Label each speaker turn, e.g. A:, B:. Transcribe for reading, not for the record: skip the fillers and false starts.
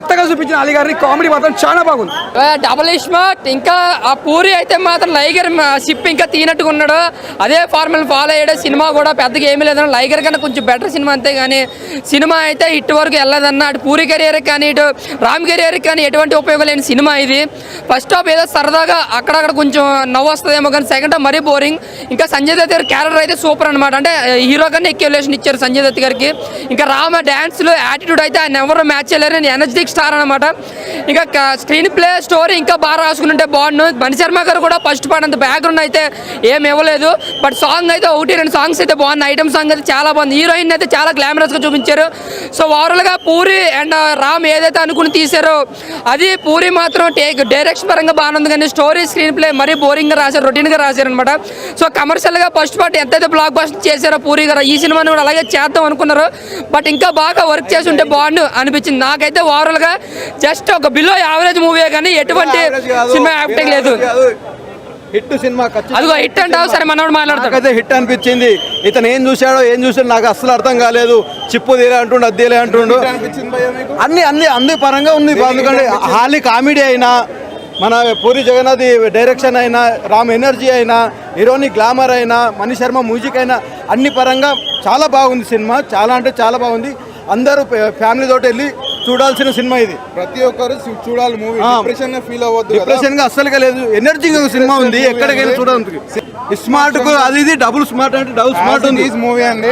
A: కొత్తగా చూపించిన అలీ గారి కామెడీ మాత్రం చాలా బాగుంది.
B: Double smart. ఇంకా ఆ పూరి అయితే మాత్రం లైగర్ షిప్ ఇంకా తీనట్టుగా ఉన్నాడు. అదే ఫార్ములా ఫాలో అయ్యాడు. సినిమా కూడా పెద్దగా ఏమీ లేదన్న, లైగర్ కన్నా కొంచెం బెటర్ సినిమా అంతే. కానీ సినిమా అయితే హిట్ వరకు వెళ్ళదన్న. అటు పూరి కెరియర్కి కానీ ఇటు రామ్ కెరియర్కి కానీ ఎటువంటి ఉపయోగం లేని సినిమా ఇది. ఫస్ట్ హాఫ్ ఏదో సరదాగా అక్కడక్కడ కొంచెం నవ్వు వస్తుందేమో, కానీ సెకండ్ హాఫ్ మరీ బోరింగ్. ఇంకా సంజయ్ దత్ గారి క్యారెక్టర్ అయితే సూపర్ అనమాట. అంటే హీరో కన్నా ఎక్యులేషన్ ఇచ్చారు సంజయ్ దత్ గారికి. ఇంకా రామ డ్యాన్స్లు యాటిట్యూడ్ అయితే ఆయన ఎవరు మ్యాచ్ చేయలేరు. ఎనర్జెటిక్ స్టార్ అనమాట. ఇంకా స్క్రీన్ ప్లే స్టోరీ ఇంకా బాగా రాసుకుంటే బాగుండు. మణిశర్మ గారు కూడా ఫస్ట్ పార్ట్ అంత బ్యాక్గ్రౌండ్ అయితే ఏమి ఇవ్వలేదు. బట్ సాంగ్ అయితే 1-2 సాంగ్స్ అయితే బాగున్నాయి. ఐటమ్ సాంగ్ అయితే చాలా బాగుంది. హీరోయిన్ అయితే చాలా గ్లామరస్గా చూపించారు. సో ఓవరాల్గా పూరి అండ్ రామ్ ఏదైతే అనుకుని తీశారో అది పూరి మాత్రం డైరెక్షన్ పరంగా బాగానే ఉంది. కానీ స్టోరీ స్క్రీన్ ప్లే మరీ బోరింగ్గా రాశారు, రొటీన్గా రాశారు అనమాట. సో కమర్షియల్గా ఫస్ట్ పార్ట్ ఎంతైతే బ్లాక్ బస్టర్ చేశారో పూరి గారు, ఈ సినిమాని కూడా అలాగే చేద్దాం అనుకున్నారు. బట్ ఇంకా బాగా వర్క్ చేసి ఉంటే బాగుండు అనిపించింది నాకైతే. ఓవరాల్గా జస్ట్ ఒక బిలో యావరేజ్ మూవీ, కానీ ఎటువంటి సినిమా యాక్టింగ్ లేదు.
C: హిట్ సినిమా
B: అదిగో హిట్ అంటావు. సరే మనోడు మాట్లాడతాడు.
C: హిట్ అనిపించింది. ఇతను ఏం చూసాడో నాకు అస్సలు అర్థం కాలేదు. చిప్పు తీలే అంటుండు, అద్దేలే అంటుండు. అన్ని పరంగా ఉంది. ఎందుకంటే హాలీ కామెడీ అయినా, మన పూరి జగన్నాథ్ డైరెక్షన్ అయినా, రామ్ ఎనర్జీ అయినా, హీరోని గ్లామర్ అయినా, మణి శర్మ మ్యూజిక్ అయినా, అన్ని పరంగా చాలా బాగుంది సినిమా. చాలా అంటే చాలా బాగుంది. అందరూ ఫ్యామిలీ తోటి వెళ్ళి చూడాల్సిన సినిమా ఇది.
D: ప్రతి ఒక్కరు చూడాలి మూవీ. డిప్రెషన్ ఫీల్ అవ్వద్దు.
C: డిప్రెషన్ గా అస్సలుగా లేదు. ఎనర్జీ సినిమా ఉంది. ఎక్కడికైనా చూడాలి. స్మార్ట్ కు అది ఇది డబుల్ స్మార్ట్ అంటే డబుల్ స్మార్ట్ ఉంది
D: మూవీ అండి.